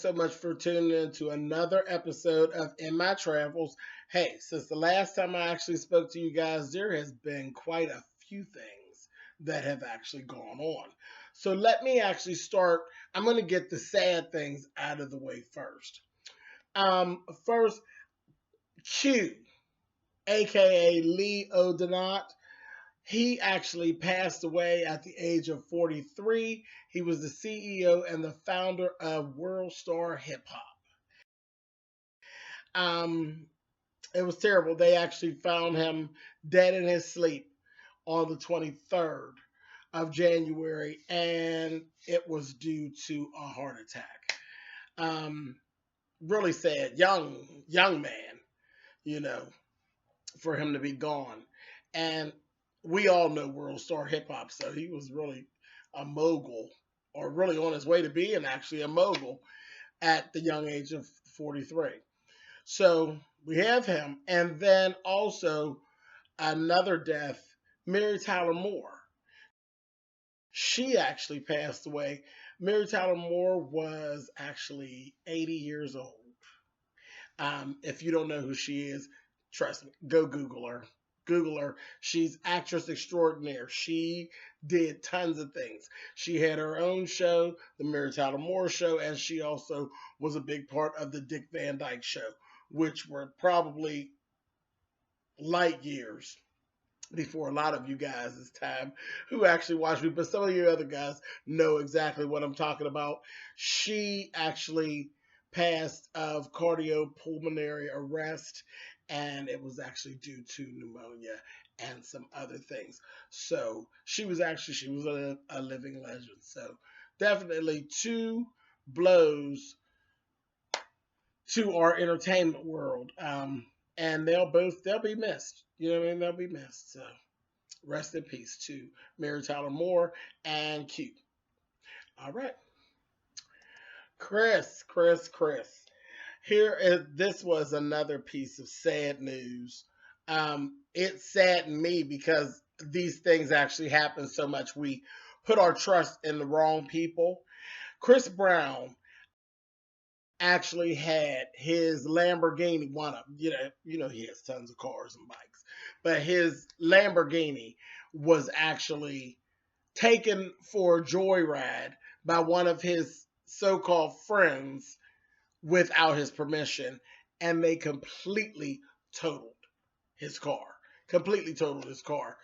so much for tuning in to another episode of In My Travels. Hey, since the last time I actually spoke to you guys, there has been quite a few things that have actually gone on. So let me actually start. I'm going to get the sad things out of the way first. First, Q, aka Lee O'Donnell. He actually passed away at the age of 43. He was the CEO and the founder of World Star Hip Hop. Um, it was terrible. They actually found him dead in his sleep on the 23rd of January, and it was due to a heart attack. Um, really sad, young man, you know, for him to be gone. And we all know World Star Hip Hop, so he was really a mogul, or really on his way to being actually a mogul at the young age of 43. So we have him, and then also another death, Mary Tyler Moore. She actually passed away. Mary Tyler Moore was actually 80 years old. If you don't know who she is, trust me, go Google her. Google her. She's actress extraordinaire. She did tons of things. She had her own show, the Mary Tyler Moore Show, and she also was a big part of the Dick Van Dyke Show, which were probably light years before a lot of you guys this time who actually watch me, but some of you other guys know exactly what I'm talking about. She actually passed of cardiopulmonary arrest, and it was actually due to pneumonia and some other things. So she was a living legend. So definitely two blows to our entertainment world. And they'll be missed. You know what I mean? They'll be missed. So rest in peace to Mary Tyler Moore and Q. All right. Chris. This was another piece of sad news. It saddened me because these things actually happen so much. We put our trust in the wrong people. Chris Brown actually had his Lamborghini, one of he has tons of cars and bikes, but his Lamborghini was actually taken for a joyride by one of his so-called friends without his permission, and they totaled his car. Completely totaled his car.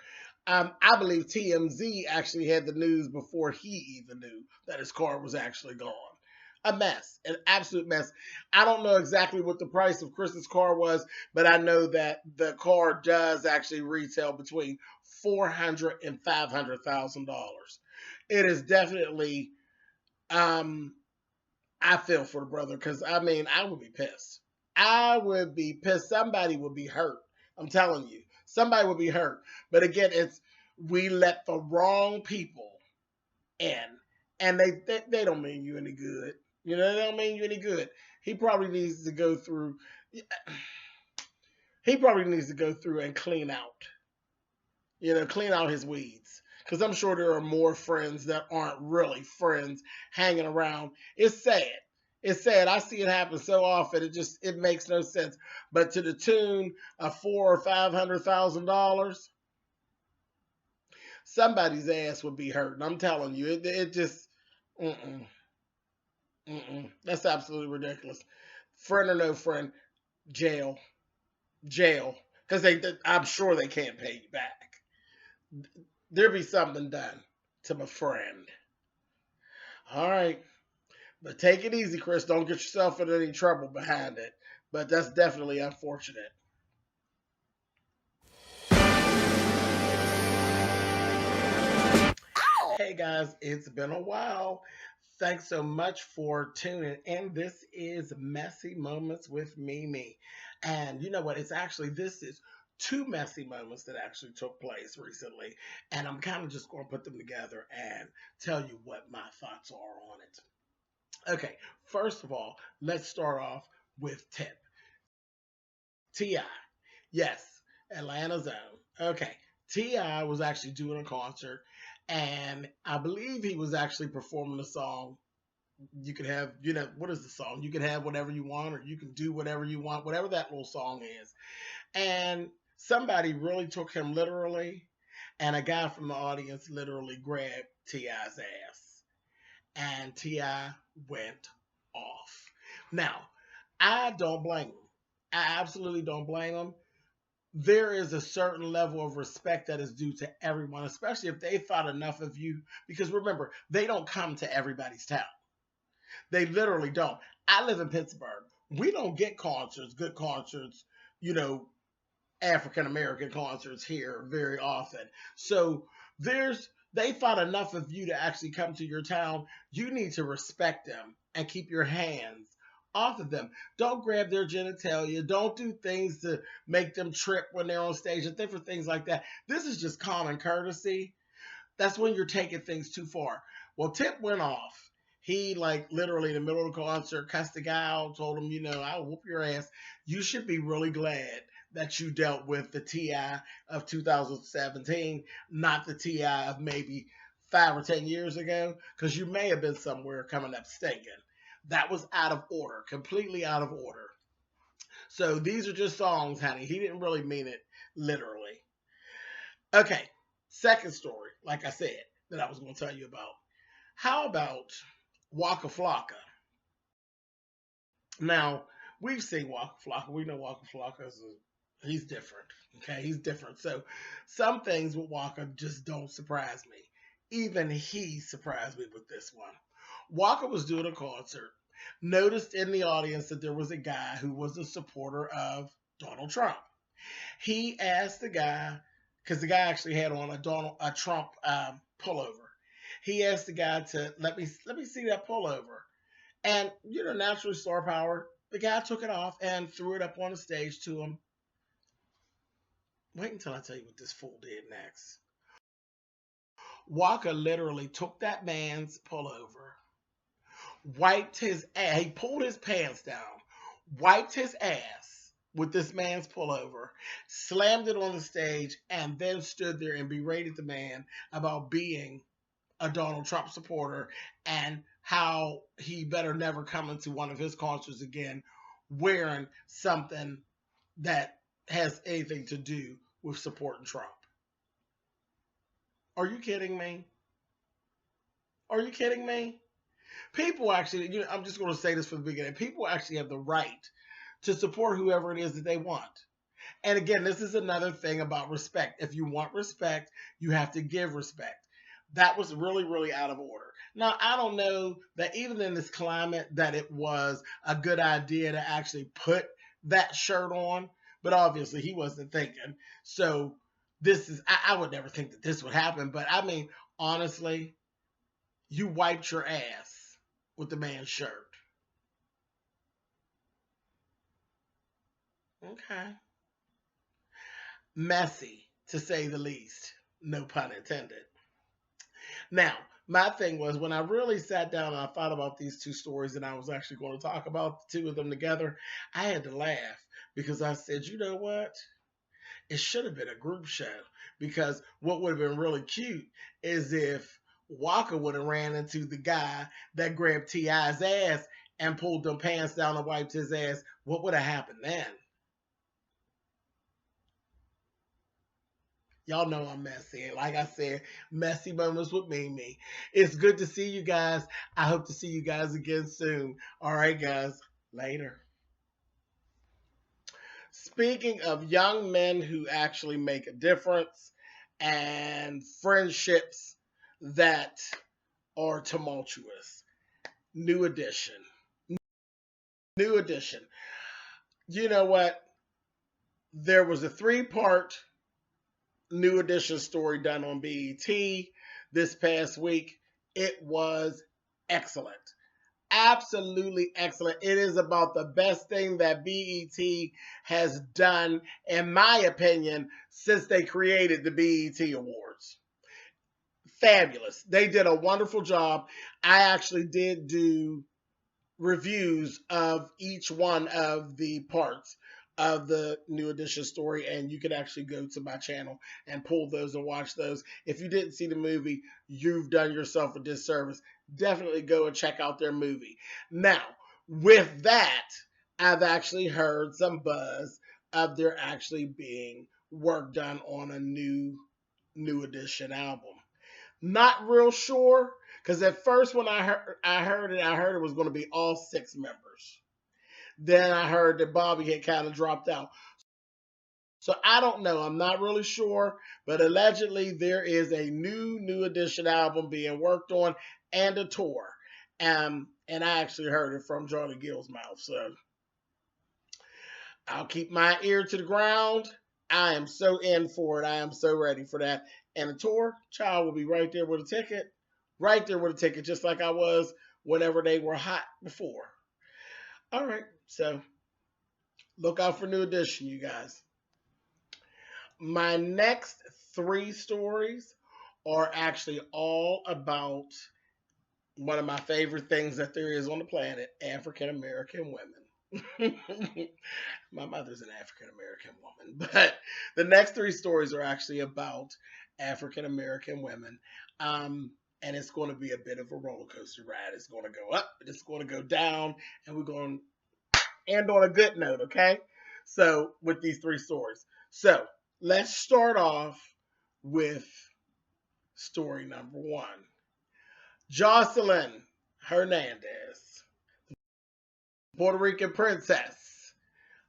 I believe TMZ actually had the news before he even knew that his car was actually gone. A mess, an absolute mess. I don't know exactly what the price of Chris's car was, but I know that the car does actually retail between $400,000 and $500,000. It is definitely. I feel for the brother because I mean I would be pissed. I would be pissed. Somebody would be hurt. I'm telling you, somebody would be hurt. But again, it's we let the wrong people in, and they don't mean you any good. You know, they don't mean you any good. He probably needs to go through. He probably needs to go through and clean out. You know, clean out his weeds. Because I'm sure there are more friends that aren't really friends hanging around. It's sad. It's sad. I see it happen so often. It makes no sense. But to the tune of $400,000 or $500,000, somebody's ass would be hurt. And I'm telling you, it just, mm-mm, that's absolutely ridiculous. Friend or no friend, jail, jail, because I'm sure they can't pay you back. There be something done to my friend. All right, but take it easy, Chris. Don't get yourself in any trouble behind it. But that's definitely unfortunate. Hey guys, it's been a while. Thanks so much for tuning in. This is Messy Moments with Mimi. And you know what? This is two messy moments that actually took place recently. And I'm kind of just going to put them together and tell you what my thoughts are on it. Okay, first of all, let's start off with Tip. T.I. Yes, Atlanta Zone. Okay, T.I. was actually doing a concert, and I believe he was actually performing a song You can have, what is the song? You can have whatever you want, or you can do whatever you want, whatever that little song is. And somebody really took him literally, and a guy from the audience literally grabbed T.I.'s ass, and T.I. went off. Now, I don't blame him. I absolutely don't blame him. There is a certain level of respect that is due to everyone, especially if they thought enough of you. Because remember, they don't come to everybody's town. They literally don't. I live in Pittsburgh. We don't get concerts, good concerts, you know, African American concerts here very often. So they thought enough of you to actually come to your town. You need to respect them and keep your hands off of them. Don't grab their genitalia. Don't do things to make them trip when they're on stage and different things like that. This is just common courtesy. That's when you're taking things too far. Well, Tip went off. He like literally in the middle of the concert cussed the guy out, told him, I'll whoop your ass. You should be really glad that you dealt with the Ti of 2017, not the Ti of maybe 5 or 10 years ago, because you may have been somewhere coming up stinking. That was out of order, completely out of order. So these are just songs, honey. He didn't really mean it literally. Okay, second story, like I said, that I was going to tell you about. How about Waka Flocka? Now, we've seen Waka Flocka. We know Waka Flocka he's different. Okay, he's different. So some things with Waka just don't surprise me. Even he surprised me with this one. Waka was doing a concert. Noticed in the audience that there was a guy who was a supporter of Donald Trump. He asked the guy, because the guy actually had on a Trump pullover. He asked the guy to let me see that pullover, and naturally star power. The guy took it off and threw it up on the stage to him. Wait until I tell you what this fool did next. Walker literally took that man's pullover, wiped his ass. He pulled his pants down, wiped his ass with this man's pullover, slammed it on the stage, and then stood there and berated the man about being a Donald Trump supporter and how he better never come into one of his concerts again wearing something that has anything to do with supporting Trump. Are you kidding me? Are you kidding me? People actually, I'm just going to say this from the beginning. People actually have the right to support whoever it is that they want. And again, this is another thing about respect. If you want respect, you have to give respect. That was really, really out of order. Now, I don't know that even in this climate that it was a good idea to actually put that shirt on, but obviously he wasn't thinking. So I would never think that this would happen. But I mean, honestly, you wiped your ass with the man's shirt. Okay. Messy, to say the least. No pun intended. Now, my thing was when I really sat down and I thought about these two stories and I was actually going to talk about the two of them together, I had to laugh because I said, you know what? It should have been a group show because what would have been really cute is if Walker would have ran into the guy that grabbed T.I.'s ass and pulled them pants down and wiped his ass. What would have happened then? Y'all know I'm messy. And like I said, messy moments with me. It's good to see you guys. I hope to see you guys again soon. All right, guys. Later. Speaking of young men who actually make a difference and friendships that are tumultuous, new edition. New edition. You know what? There was a 3-part new edition story done on BET this past week. It was excellent. Absolutely excellent. It is about the best thing that BET has done, in my opinion, since they created the BET Awards. Fabulous. They did a wonderful job. I actually did do reviews of each one of the parts of the new edition story, and you can actually go to my channel and pull those and watch those. If you didn't see the movie, you've done yourself a disservice. definitely go and check out their movie. Now, with that, I've actually heard some buzz of there actually being work done on a new edition album. Not real sure, because at first when I heard it was going to be all six members. Then I heard that Bobby had kind of dropped out. So I don't know. I'm not really sure, but allegedly there is a new edition album being worked on and a tour. And I actually heard it from Johnny Gill's mouth. So I'll keep my ear to the ground. I am so in for it. I am so ready for that. And the tour, child will be right there with a ticket. Right there with a ticket, just like I was whenever they were hot before. All right. So look out for new edition, you guys. My next three stories are actually all about one of my favorite things that there is on the planet, African American women. My mother's an African American woman, but the next three stories are actually about African American women. And it's going to be a bit of a roller coaster ride. It's going to go up, it's going to go down, and we're going to end on a good note, okay? So, with these three stories. So, let's start off with story number one. Joseline Hernandez, Puerto Rican princess,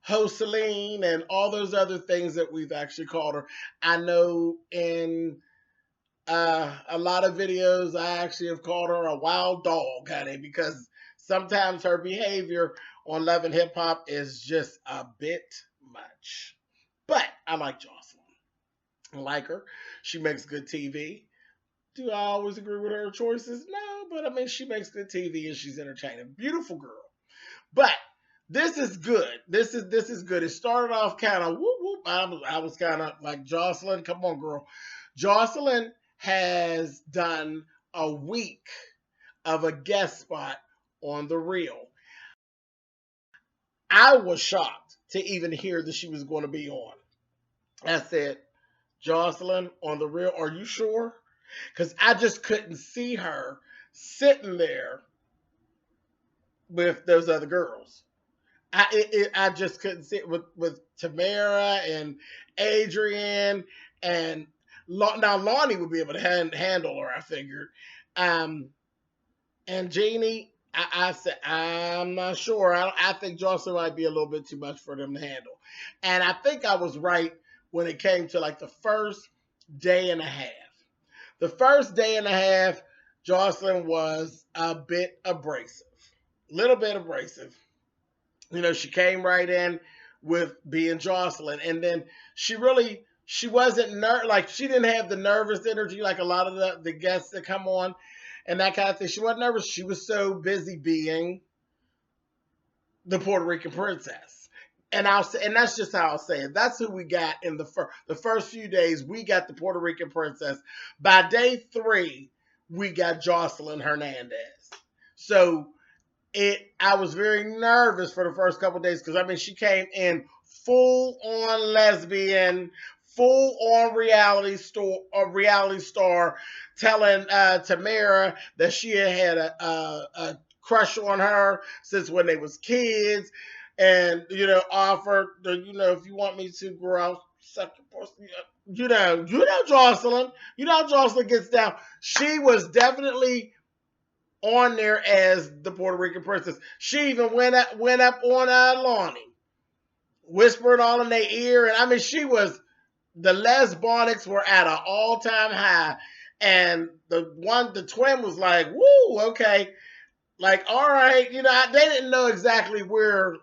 Joseline, and all those other things that we've actually called her. I know in a lot of videos, I actually have called her a wild dog, honey, because sometimes her behavior on Love and Hip Hop is just a bit much. But I like Joseline. I like her. She makes good TV. Do I always agree with her choices? No, but I mean, she makes good TV and she's entertaining. Beautiful girl. But this is good. This is good. It started off kind of whoop whoop. I was kind of like, Joseline, come on, girl. Joseline has done a week of a guest spot on The Real. I was shocked to even hear that she was going to be on. I said, Joseline, on The Real, are you sure? Because I just couldn't see her sitting there with those other girls. I just couldn't see it with Tamara and Adrian and now Lonnie would be able to handle her. I figured, um, and Jeannie. I said I'm not sure. I think Jocelyn might be a little bit too much for them to handle, and I think I was right when it came to like the first day and a half. The first day and a half, Jocelyn was a bit abrasive, little bit abrasive. You know, she came right in with being Jocelyn, and then she wasn't like she didn't have the nervous energy like a lot of the guests that come on and that kind of thing. She wasn't nervous. She was so busy being the Puerto Rican princess. And I'll say, and that's just how I'll say it. That's who we got in the first few days. We got the Puerto Rican princess. By day 3, we got Joseline Hernandez. So I was very nervous for the first couple of days because I mean she came in full on lesbian, full on reality star, telling Tamara that she had a crush on her since when they was kids, and offered if you want me to grow out, suck your pussy. Joseline, Joseline gets down. She was definitely on there as the Puerto Rican princess. She even went up on Lonnie, whispered all in their ear, and I mean, the lesbonics were at an all-time high, and the twin was like, "Woo, okay, like all right," they didn't know exactly where,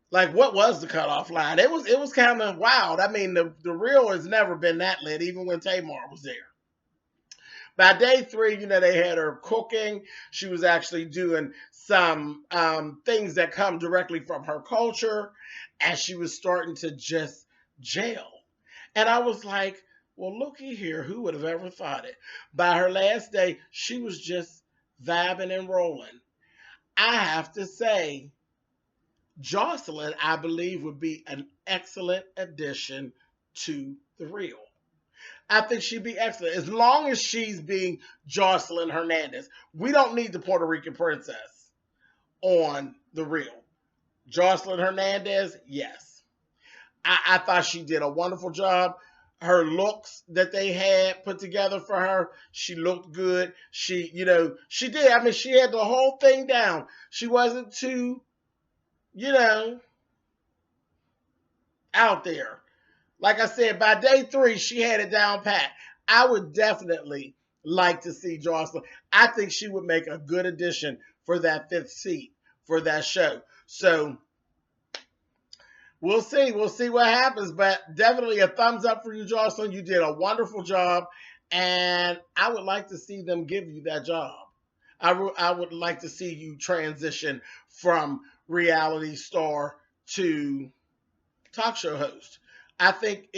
like what was the cutoff line. It was kind of wild. I mean, the Real has never been that lit, even when Tamar was there. By day 3, they had her cooking. She was actually doing some things that come directly from her culture, and she was starting to just jail. And I was like, well, looky here. Who would have ever thought it? By her last day, she was just vibing and rolling. I have to say, Joseline, I believe, would be an excellent addition to The Real. I think she'd be excellent as long as she's being Joseline Hernandez. We don't need the Puerto Rican princess on the real. Joseline Hernandez, yes. I thought she did a wonderful job. Her looks that they had put together for her, she looked good. She did. I mean, she had the whole thing down. She wasn't too, you know, out there. Like I said, by day 3, she had it down pat. I would definitely like to see Joseline. I think she would make a good addition for that 5th seat for that show. So we'll see. We'll see what happens. But definitely a thumbs up for you, Joseline. You did a wonderful job. And I would like to see them give you that job. I would like to see you transition from reality star to talk show host. I think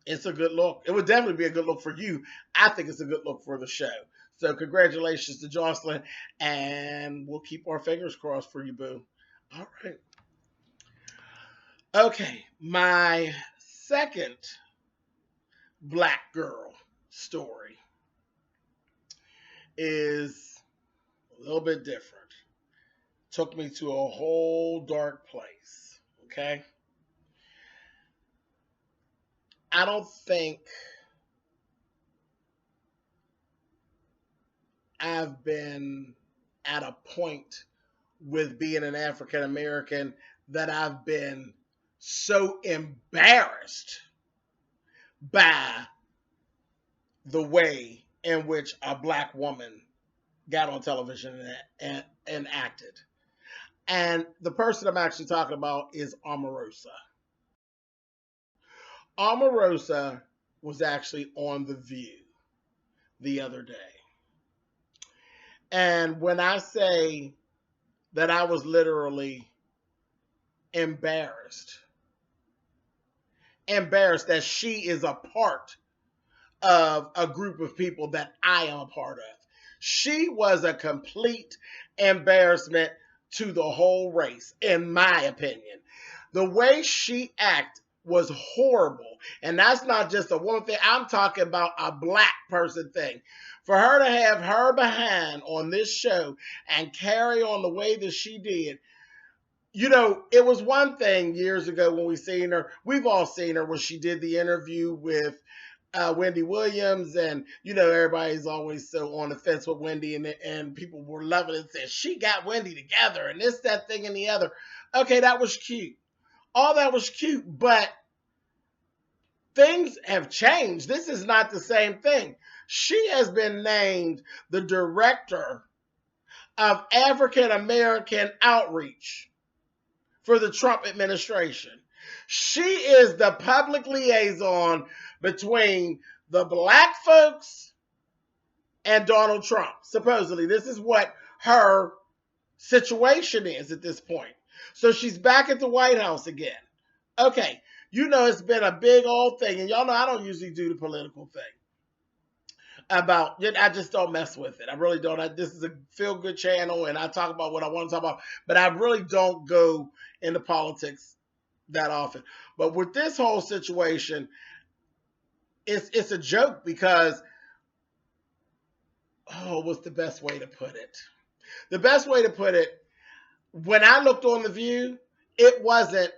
it's a good look. It would definitely be a good look for you. I think it's a good look for the show. So congratulations to Joseline, and we'll keep our fingers crossed for you, boo. All right. Okay, my second black girl story is a little bit different. Took me to a whole dark place. Okay. I don't think I've been at a point with being an African American that I've been so embarrassed by the way in which a black woman got on television and acted. And the person I'm actually talking about is Omarosa. Omarosa was actually on The View the other day. And when I say that I was literally embarrassed that she is a part of a group of people that I am a part of. She was a complete embarrassment to the whole race, in my opinion. The way she acted was horrible. And that's not just a woman thing. I'm talking about a black person thing. For her to have her behind on this show and carry on the way that she did, it was one thing years ago when we seen her. We've all seen her when she did the interview with Wendy Williams, and everybody's always so on the fence with Wendy, and people were loving it and saying she got Wendy together and this, that thing, and the other. Okay, that was cute. All that was cute, but things have changed. This is not the same thing. She has been named the director of African American outreach for the Trump administration. She is the public liaison between the black folks and Donald Trump. Supposedly, this is what her situation is at this point. So she's back at the White House again. Okay, it's been a big old thing, and y'all know I don't usually do the political thing. I just don't mess with it. I really don't. This is a feel-good channel, and I talk about what I want to talk about, but I really don't go into politics that often. But with this whole situation, it's a joke because, what's the best way to put it? The best way to put it, when I looked on The View, it wasn't,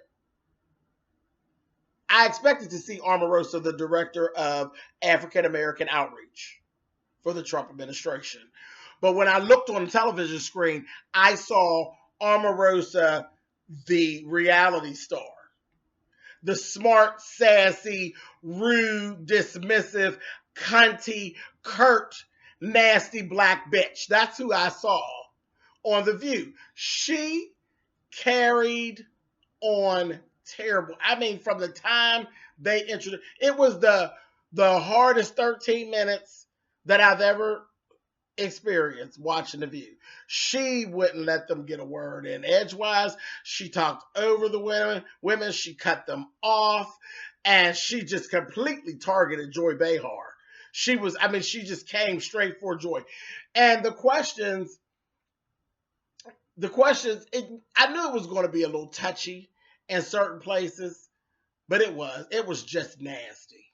I expected to see Omarosa, the director of African American outreach for the Trump administration. But when I looked on the television screen, I saw Omarosa, the reality star. The smart, sassy, rude, dismissive, cunty, curt, nasty black bitch. That's who I saw on The View. She carried on terrible. I mean, from the time they introduced, it was the hardest 13 minutes that I've ever experienced watching The View. She wouldn't let them get a word in edgewise. She talked over the women. She cut them off, and she just completely targeted Joy Behar. She just came straight for Joy. And the questions, I knew it was going to be a little touchy in certain places, but it was just nasty.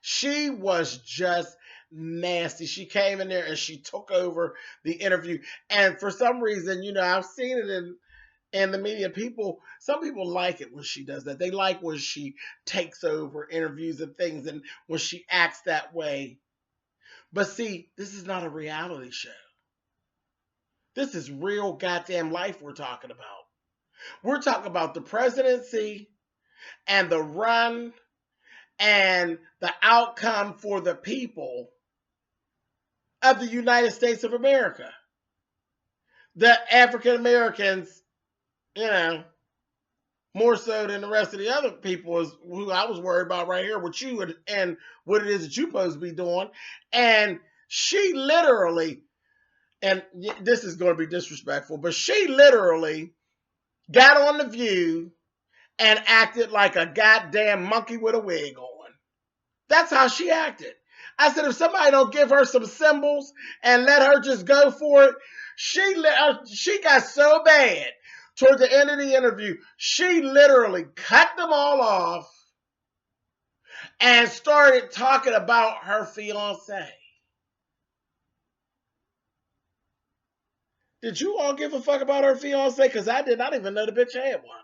She was just nasty. She came in there and she took over the interview. And for some reason, I've seen it in the media. Some people like it when she does that. They like when she takes over interviews and things and when she acts that way. But see, this is not a reality show. This is real goddamn life we're talking about. We're talking about the presidency and the run and the outcome for the people of the United States of America. The African Americans, you know, more so than the rest of the other people is who I was worried about right here with you and what it is that you're supposed to be doing. And she literally, and this is going to be disrespectful, but she literally got on The View and acted like a goddamn monkey with a wig on. That's how she acted. I said, if somebody don't give her some symbols and let her just go for it, she got so bad toward the end of the interview, she literally cut them all off and started talking about her fiance. Did you all give a fuck about her fiance? Because I did not even know the bitch had one.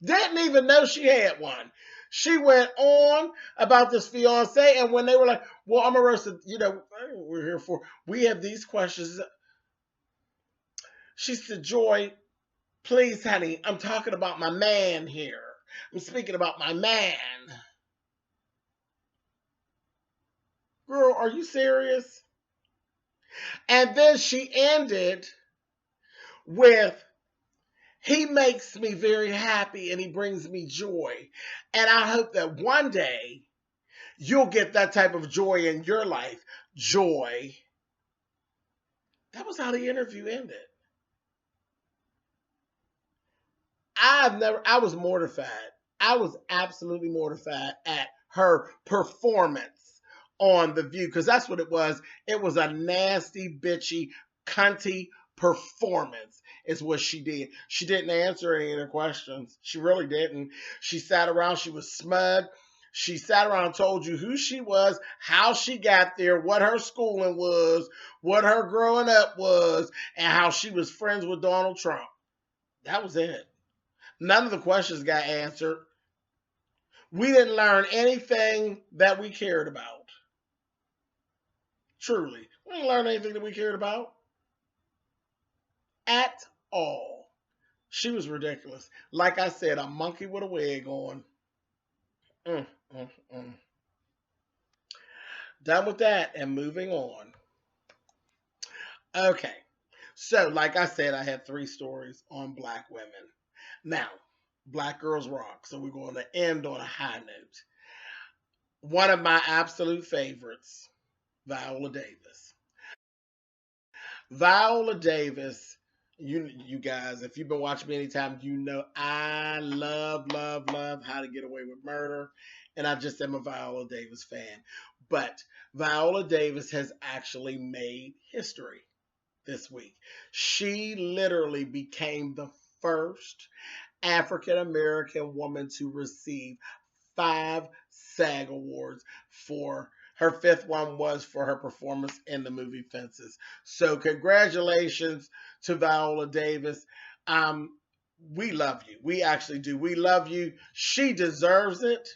Didn't even know she had one. She went on about this fiance, and when they were like, well, Omarosa, we're here for, we have these questions. She said, Joy, please, honey, I'm talking about my man here. I'm speaking about my man. Girl, are you serious? And then she ended with, he makes me very happy and he brings me joy. And I hope that one day you'll get that type of joy in your life. Joy. That was how the interview ended. I was mortified. I was absolutely mortified at her performance on The View, because that's what it was. It was a nasty, bitchy, cunty performance is what she did. She didn't answer any of the questions. She really didn't. She sat around. She was smug. She sat around and told you who she was, how she got there, what her schooling was, what her growing up was, and how she was friends with Donald Trump. That was it. None of the questions got answered. We didn't learn anything that we cared about. Truly. We didn't learn anything that we cared about at all. She was ridiculous. Like I said, a monkey with a wig on. Mm, mm, mm. Done with that and moving on. Okay. So, like I said, I had 3 stories on black women. Now, black girls rock. So we're going to end on a high note. One of my absolute favorites, Viola Davis. Viola Davis, you guys, if you've been watching me anytime, you know I love, love, love How to Get Away with Murder. And I just am a Viola Davis fan. But Viola Davis has actually made history this week. She literally became the first African American woman to receive 5 SAG awards. For her 5th one was for her performance in the movie Fences. So congratulations to Viola Davis. We love you. We actually do. We love you. She deserves it.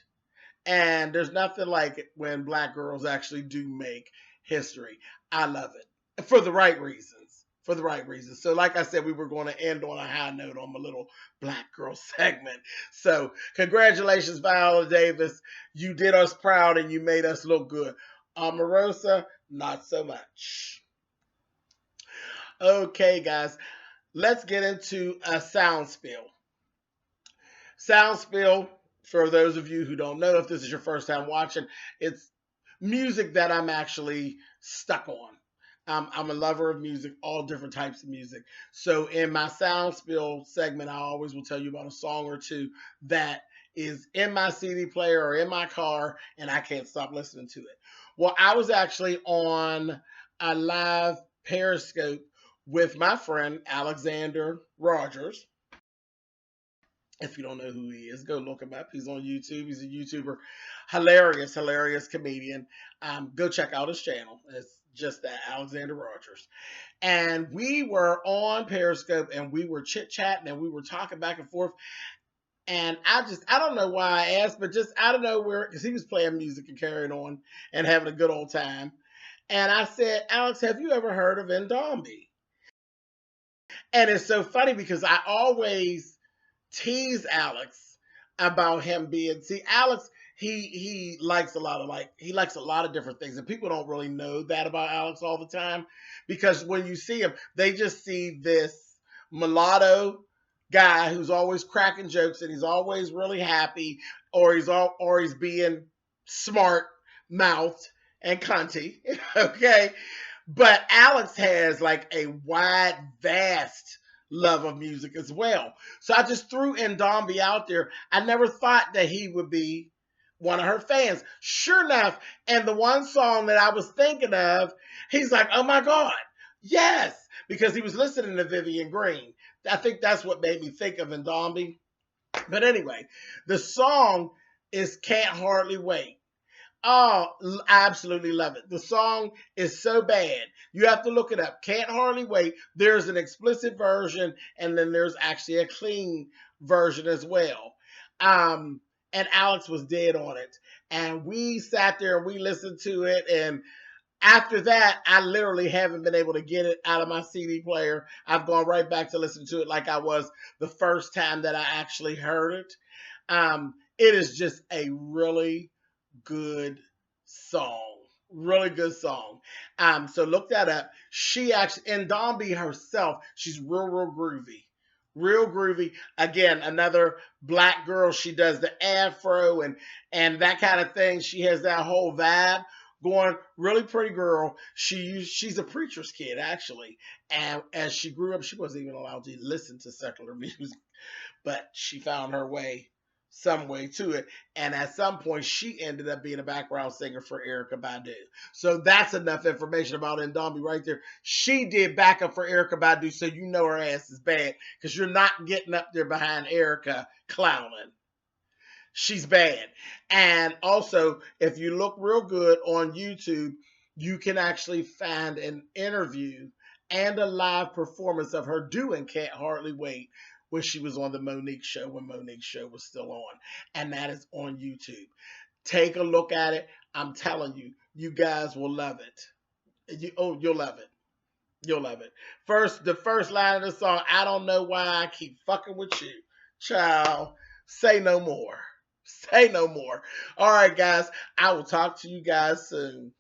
And there's nothing like it when black girls actually do make history. I love it for the right reasons. For the right reasons. So, like I said, we were going to end on a high note on my little black girl segment. So, congratulations, Viola Davis. You did us proud and you made us look good. Omarosa, not so much. Okay, guys, let's get into a sound spill. Sound spill, for those of you who don't know, if this is your first time watching, it's music that I'm actually stuck on. I'm a lover of music, all different types of music. So in my sound spill segment, I always will tell you about a song or two that is in my CD player or in my car, and I can't stop listening to it. Well, I was actually on a live Periscope with my friend Alexander Rogers. If you don't know who he is, go look him up. He's on YouTube. He's a YouTuber. Hilarious, hilarious comedian. Go check out his channel. It's just that, Alexander Rogers. And we were on Periscope and we were chit chatting and we were talking back and forth. And I don't know why I asked, but just out of nowhere, because he was playing music and carrying on and having a good old time. And I said, Alex, have you ever heard of Ndombi? And it's so funny because I always tease Alex about him being, see, Alex, he likes he likes a lot of different things, and people don't really know that about Alex all the time, because when you see him, they just see this mulatto guy who's always cracking jokes and he's always really happy, or he's being smart mouthed and cunty. Okay, but Alex has like a wide, vast love of music as well. So I just threw Ndombi out there. I never thought that he would be one of her fans. Sure enough, and the one song that I was thinking of, he's like, oh my God, yes, because he was listening to Vivian Green. I think that's what made me think of Ndombi. But anyway, the song is Can't Hardly Wait. Oh, I absolutely love it. The song is so bad. You have to look it up. Can't Hardly Wait. There's an explicit version, and then there's actually a clean version as well. And Alex was dead on it. And we sat there and we listened to it. And after that, I literally haven't been able to get it out of my CD player. I've gone right back to listen to it like I was the first time that I actually heard it. It is just a really good song. Really good song. So look that up. She actually, and Dombey herself, she's real groovy. Real groovy. Again, another black girl. She does the afro and that kind of thing. She has that whole vibe going. Really pretty girl. She's a preacher's kid actually. And as she grew up, she wasn't even allowed to listen to secular music, but she found her way some way to it. And at some point, she ended up being a background singer for Erykah Badu. So that's enough information about Ndombi right there. She did backup for Erykah Badu, so you know her ass is bad because you're not getting up there behind Erykah clowning. She's bad. And also, if you look real good on YouTube, you can actually find an interview and a live performance of her doing Can't Hardly Wait when she was on the Monique show, when Monique show was still on. And that is on YouTube. Take a look at it. I'm telling you, you guys will love it. You'll love it. You'll love it. The first line of the song, I don't know why I keep fucking with you. Child, say no more. Say no more. All right, guys. I will talk to you guys soon.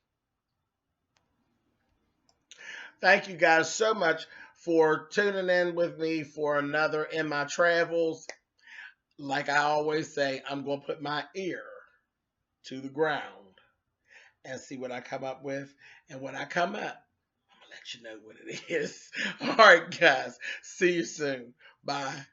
Thank you guys so much for tuning in with me for another In My Travels. Like I always say, I'm going to put my ear to the ground and see what I come up with. And when I come up, I'm going to let you know what it is. All right, guys. See you soon. Bye.